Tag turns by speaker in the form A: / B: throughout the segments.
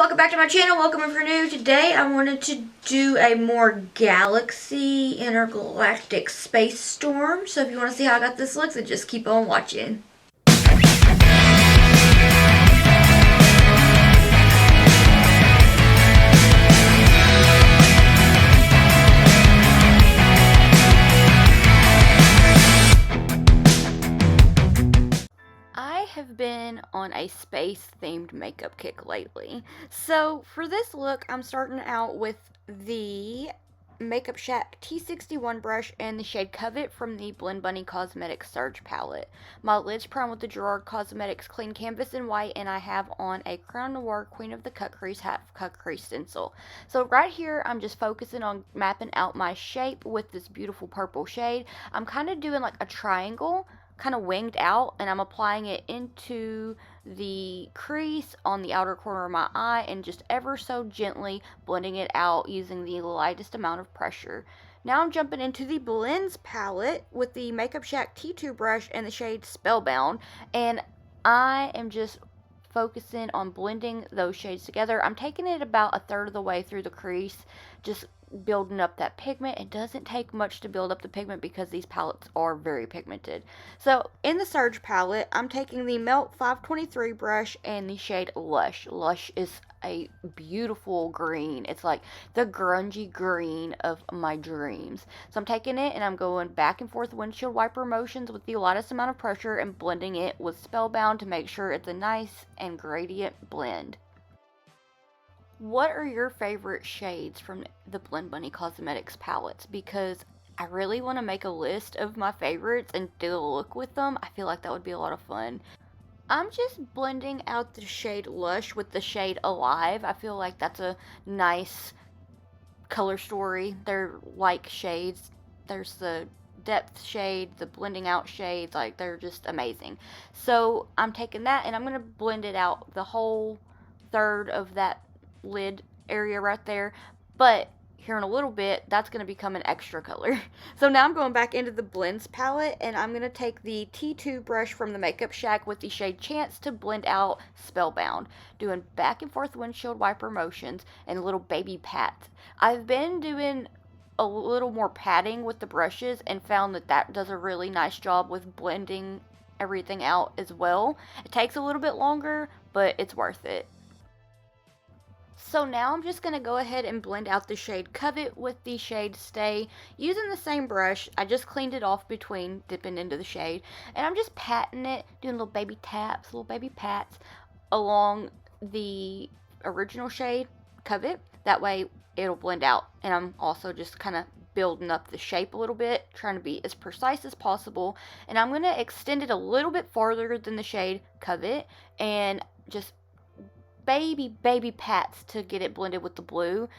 A: welcome back to my channel. Welcome if you're new. Today I wanted to do a more galaxy intergalactic space storm. So if you want to see how I got this look, then just keep on watching. Have been on a space themed makeup kick lately. So for this look, I'm starting out with the Makeup Shack T61 brush and the shade Covet from the Blend Bunny Cosmetics Surge palette. My lid's primed with the Gerard Cosmetics Clean Canvas in white, and I have on a Crown Noir Queen of the Cut Crease half cut crease stencil. So right here, I'm just focusing on mapping out my shape with this beautiful purple shade. I'm kind of doing like a triangle, kind of winged out, and I'm applying it into the crease on the outer corner of my eye and just ever so gently blending it out using the lightest amount of pressure. Now I'm jumping into the Blends palette with the Makeup Shack T2 brush and the shade Spellbound, and I am just focusing on blending those shades together. I'm taking it about a third of the way through the crease, just building up that pigment. It doesn't take much to build up the pigment because these palettes are very pigmented. So in the Surge palette, I'm taking the Melt 523 brush and the shade Lush. Lush is a beautiful green. It's like the grungy green of my dreams. So I'm taking it and I'm going back and forth windshield wiper motions with the lightest amount of pressure and blending it with Spellbound to make sure it's a nice and gradient blend. What are your favorite shades from the Blend Bunny Cosmetics palettes? Because I really want to make a list of my favorites and do a look with them. I feel like that would be a lot of fun. I'm just blending out the shade Lush with the shade Alive. I feel like that's a nice color story. They're like shades. There's the depth shade, the blending out shades, like they're just amazing. So I'm taking that and I'm going to blend it out the whole third of that lid area right there, but here in a little bit that's going to become an extra color. So now I'm going back into the Blends palette and I'm going to take the T2 brush from the Makeup Shack with the shade Chance to blend out Spellbound, doing back and forth windshield wiper motions and little baby pats. I've been doing a little more patting with the brushes and found that that does a really nice job with blending everything out as well. It takes a little bit longer, but it's worth it. So now I'm just going to go ahead and blend out the shade Covet with the shade Stay using the same brush. I just cleaned it off between dipping into the shade, and I'm just patting it, doing little baby taps, little baby pats along the original shade Covet. That way it'll blend out, and I'm also just kind of building up the shape a little bit, trying to be as precise as possible, and I'm going to extend it a little bit farther than the shade Covet and just baby pats to get it blended with the blue.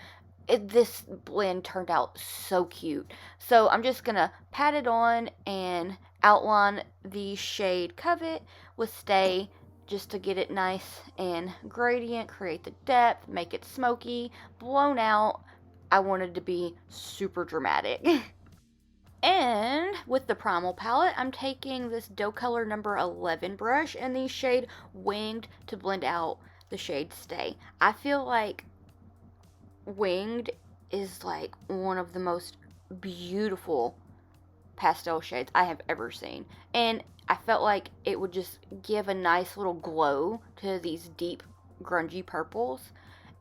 A: This blend turned out so cute. So I'm just gonna pat it on and outline the shade Covet with Stay just to get it nice and gradient, create the depth, make it smoky, blown out. I wanted to be super dramatic. And with the Primal palette, I'm taking this Doe Color number 11 brush and the shade Winged to blend out the shade Stay. I feel like Winged is like one of the most beautiful pastel shades I have ever seen, and I felt like it would just give a nice little glow to these deep grungy purples,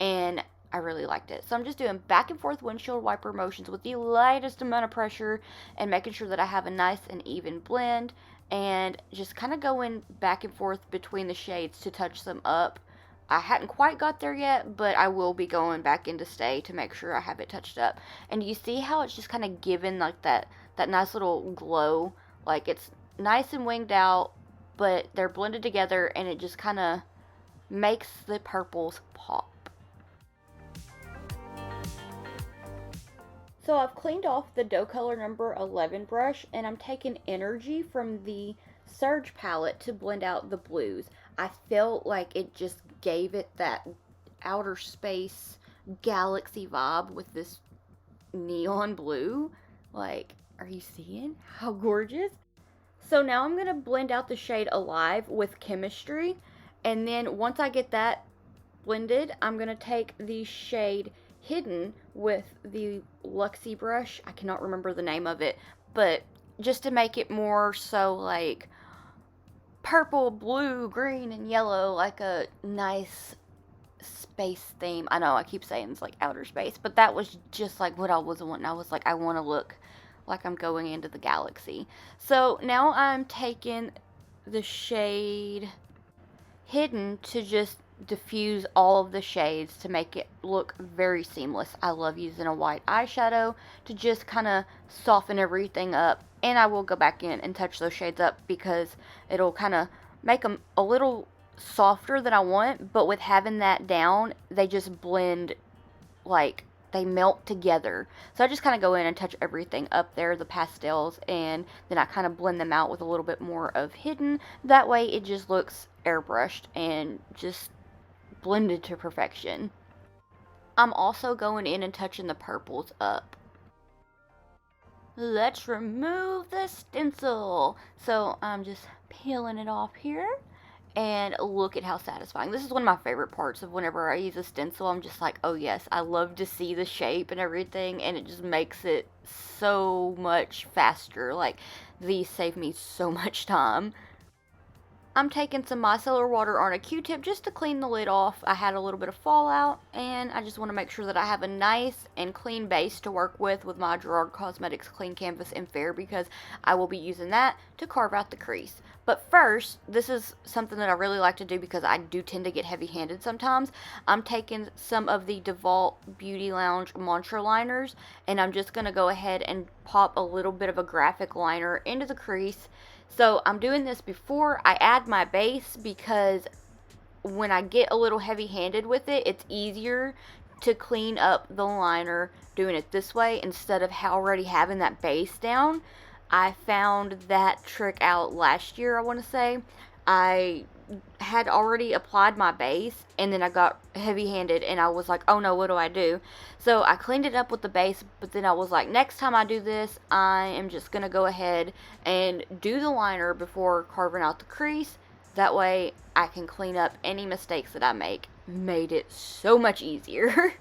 A: and I really liked it. So I'm just doing back and forth windshield wiper motions with the lightest amount of pressure and making sure that I have a nice and even blend, and just kind of going back and forth between the shades to touch them up. I hadn't quite got there yet, but I will be going back into Stay to make sure I have it touched up. And you see how it's just kind of given like that nice little glow? Like it's nice and winged out, but they're blended together and it just kind of makes the purples pop. So I've cleaned off the Doe Color number 11 brush and I'm taking Energy from the Surge palette to blend out the blues. I felt like it just gave it that outer space galaxy vibe with this neon blue. Like, are you seeing how gorgeous? So now I'm going to blend out the shade Alive with Chemistry, and then once I get that blended, I'm going to take the shade Hidden with the Luxie brush. I cannot remember the name of it, but just to make it more so like purple, blue, green, and yellow, like a nice space theme. I know I keep saying it's like outer space, but that was just like what I was wanting. I was like, I want to look like I'm going into the galaxy. So now I'm taking the shade Hidden to just diffuse all of the shades to make it look very seamless. I love using a white eyeshadow to just kind of soften everything up, and I will go back in and touch those shades up because it'll kind of make them a little softer than I want, but with having that down, they just blend, like they melt together. So I just kind of go in and touch everything up there, the pastels, and then I kind of blend them out with a little bit more of Hidden. That way it just looks airbrushed and just blended to perfection. I'm also going in and touching the purples up. Let's remove the stencil. So I'm just peeling it off here. And look at how satisfying. This is one of my favorite parts of whenever I use a stencil. I'm just like, oh yes, I love to see the shape and everything, and it just makes it so much faster. Like, these save me so much time. I'm taking some micellar water on a Q-tip just to clean the lid off. I had a little bit of fallout, and I just want to make sure that I have a nice and clean base to work with my Gerard Cosmetics Clean Canvas in Fair, because I will be using that to carve out the crease. But first, this is something that I really like to do because I do tend to get heavy-handed sometimes. I'm taking some of the DeVault Beauty Lounge Mantra liners, and I'm just going to go ahead and pop a little bit of a graphic liner into the crease. So I'm doing this before I add my base because when I get a little heavy-handed with it, it's easier to clean up the liner doing it this way instead of already having that base down. I found that trick out last year, I want to say. I had already applied my base, and then I got heavy-handed, and I was like, oh no, what do I do? So I cleaned it up with the base, but then I was like, next time I do this, I am just going to go ahead and do the liner before carving out the crease. That way I can clean up any mistakes that I make. Made it so much easier.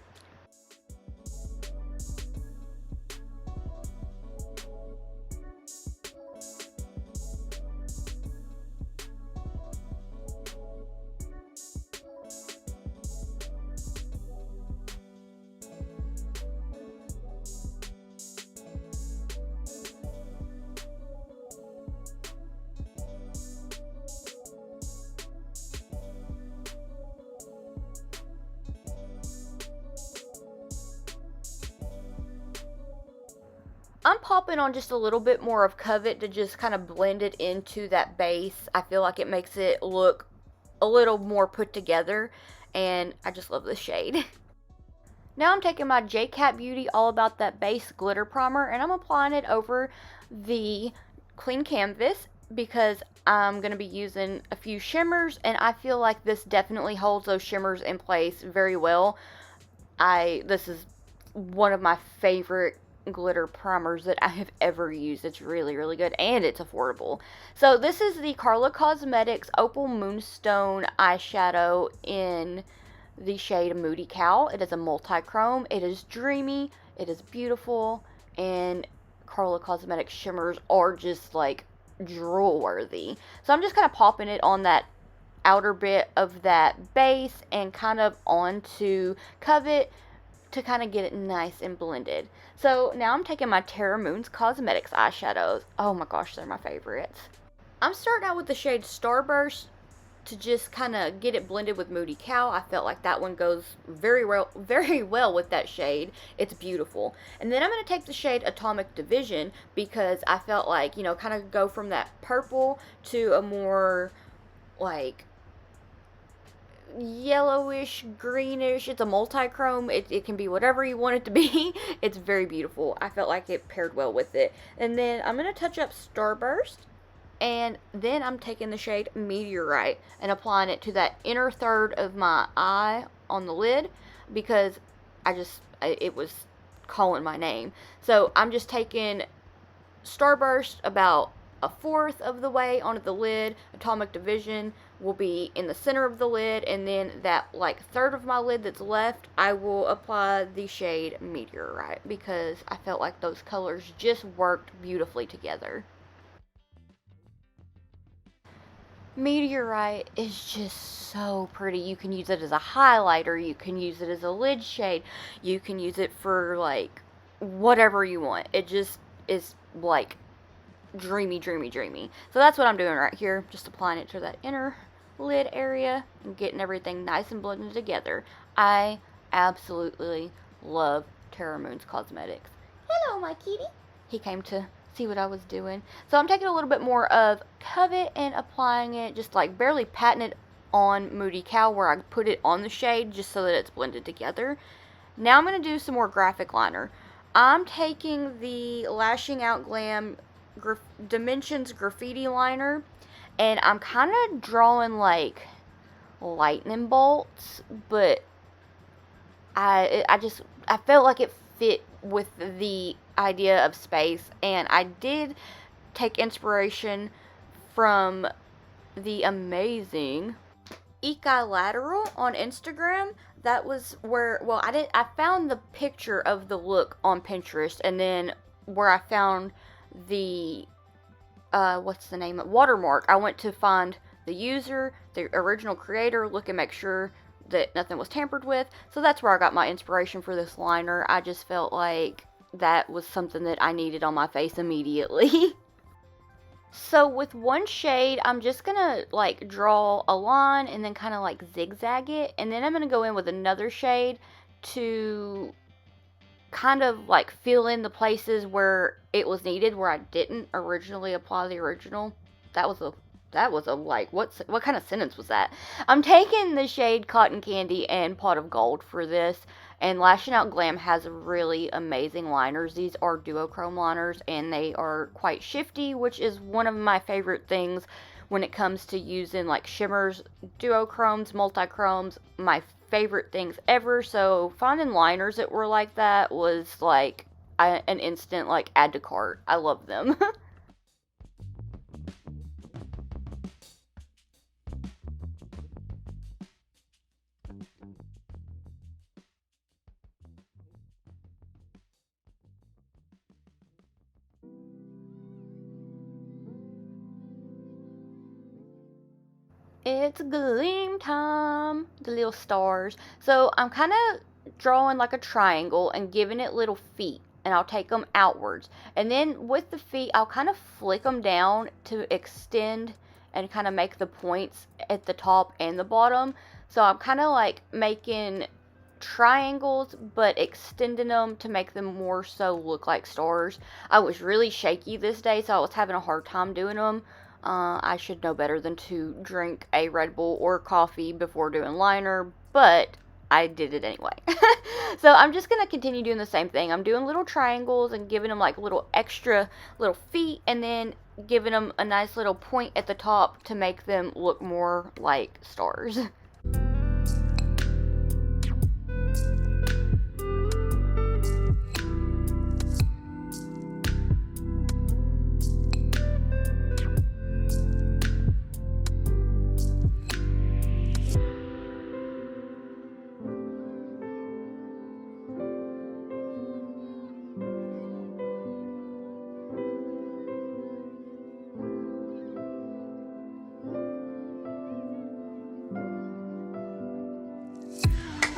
A: I'm popping on just a little bit more of Covet to just kind of blend it into that base. I feel like it makes it look a little more put together, and I just love the shade. Now I'm taking my J Cat Beauty All About That Base Glitter Primer, and I'm applying it over the clean canvas because I'm going to be using a few shimmers, and I feel like this definitely holds those shimmers in place very well. This is one of my favorite glitter primers that I have ever used. It's really, really good, and it's affordable. So this is the Karla Cosmetics Opal Moonstone eyeshadow in the shade Moody Cow. It is a multi-chrome. It is dreamy. It is beautiful, and Karla Cosmetics shimmers are just like drool worthy. So I'm just kind of popping it on that outer bit of that base and kind of onto Covet to kind of get it nice and blended. So now I'm taking my Terra Moon's Cosmetics eyeshadows. Oh my gosh, they're my favorites. I'm starting out with the shade Starburst to just kind of get it blended with Moody Cow. I felt like that one goes very well with that shade. It's beautiful. And then I'm going to take the shade Atomic Division because I felt like, you know, kind of go from that purple to a more like yellowish, greenish. It's a multi-chrome. It can be whatever you want it to be. It's very beautiful. I felt like it paired well with it. And then I'm going to touch up Starburst. And then I'm taking the shade Meteorite and applying it to that inner third of my eye on the lid because it was calling my name. So I'm just taking Starburst about a fourth of the way onto the lid, Atomic Division will be in the center of the lid, and then that like third of my lid that's left, I will apply the shade Meteorite because I felt like those colors just worked beautifully together. Meteorite is just so pretty. You can use it as a highlighter, you can use it as a lid shade, you can use it for like whatever you want. It just is like dreamy, dreamy, dreamy. So that's what I'm doing right here, just applying it to that inner lid area and getting everything nice and blended together. I absolutely love Terra Moon's cosmetics. Hello, my kitty. He came to see what I was doing. So I'm taking a little bit more of Covet and applying it, just like barely patting it on Moody Cow where I put it on the shade just so that it's blended together. Now I'm going to do some more graphic liner. I'm taking the Lashing Out Glam Dimensions Graffiti Liner, and I'm kind of drawing like lightning bolts, but I felt like it fit with the idea of space, and I did take inspiration from the amazing Ekilateral on Instagram. That was where, well, I found the picture of the look on Pinterest, and then where I found the what's the name, watermark, I went to find the user, the original creator, look and make sure that nothing was tampered with. So that's where I got my inspiration for this liner. I just felt like that was something that I needed on my face immediately. So with one shade, I'm just gonna like draw a line and then kind of like zigzag it, and then I'm gonna go in with another shade to kind of like fill in the places where it was needed, where I didn't originally apply the original. That was a like, what kind of sentence was that? I'm taking the shade Cotton Candy and Pot of Gold for this, and Lashing Out Glam has really amazing liners. These are duochrome liners, and they are quite shifty, which is one of my favorite things when it comes to using like shimmers, duochromes, multichromes, my favorite things ever. So finding liners that were like that was like an instant like add to cart. I love them. It's gleam time. The little stars. So I'm kind of drawing like a triangle and giving it little feet. And I'll take them outwards. And then with the feet, I'll kind of flick them down to extend and kind of make the points at the top and the bottom. So I'm kind of like making triangles, but extending them to make them more so look like stars. I was really shaky this day, so I was having a hard time doing them. I should know better than to drink a Red Bull or coffee before doing liner, but I did it anyway. So I'm just going to continue doing the same thing. I'm doing little triangles and giving them like little extra little feet, and then giving them a nice little point at the top to make them look more like stars.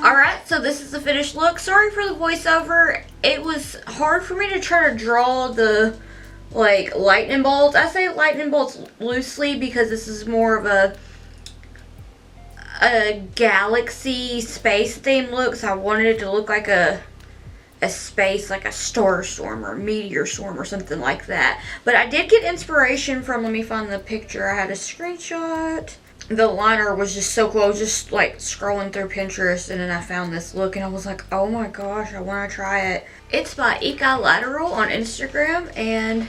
A: Alright, so this is the finished look. Sorry for the voiceover. It was hard for me to try to draw the, like, lightning bolts. I say lightning bolts loosely because this is more of a galaxy space theme look. So I wanted it to look like a space, like a star storm or a meteor storm or something like that. But I did get inspiration from, let me find the picture. I had a screenshot. The liner was just so cool. I was just like scrolling through Pinterest, and then I found this look and I was like, oh my gosh, I want to try it. It's by Ekilateral on Instagram, and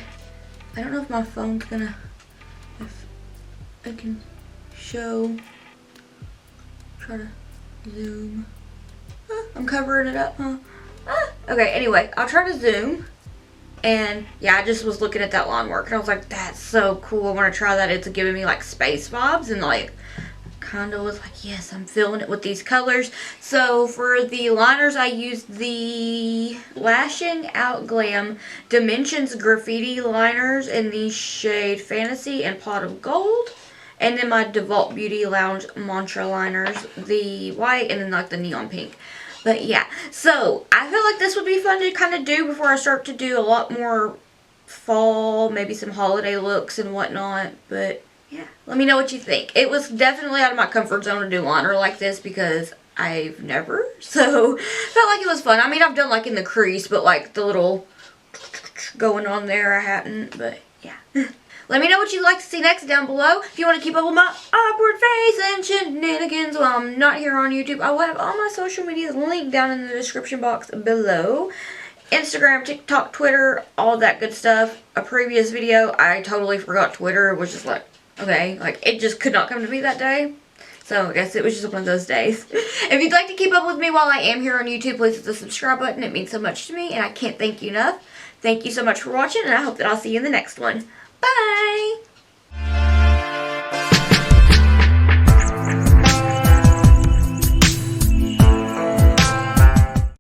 A: I don't know if my phone's gonna, if I can show, try to zoom. I'm covering it up, huh? Okay, anyway, I'll try to zoom. And yeah, I just was looking at that line work and I was like, that's so cool. I want to try that. It's giving me like space vibes and like kind of was like, yes, I'm feeling it with these colors. So for the liners, I used the Lashing Out Glam Dimensions Graffiti liners in the shade Fantasy and Pot of Gold. And then my Devault Beauty Lounge Mantra liners, the white and then like the neon pink. But yeah, so I feel like this would be fun to kind of do before I start to do a lot more fall, maybe some holiday looks and whatnot. But yeah, let me know what you think. It was definitely out of my comfort zone to do liner like this because I've never. So felt like it was fun. I mean, I've done like in the crease, but like the little going on there, I hadn't. But yeah. Let me know what you'd like to see next down below. If you want to keep up with my awkward face and shenanigans while I'm not here on YouTube, I will have all my social media linked down in the description box below. Instagram, TikTok, Twitter, all that good stuff. A previous video, I totally forgot Twitter. It was just like, okay, like it just could not come to me that day. So I guess it was just one of those days. If you'd like to keep up with me while I am here on YouTube, please hit the subscribe button. It means so much to me and I can't thank you enough. Thank you so much for watching and I hope that I'll see you in the next one. Bye!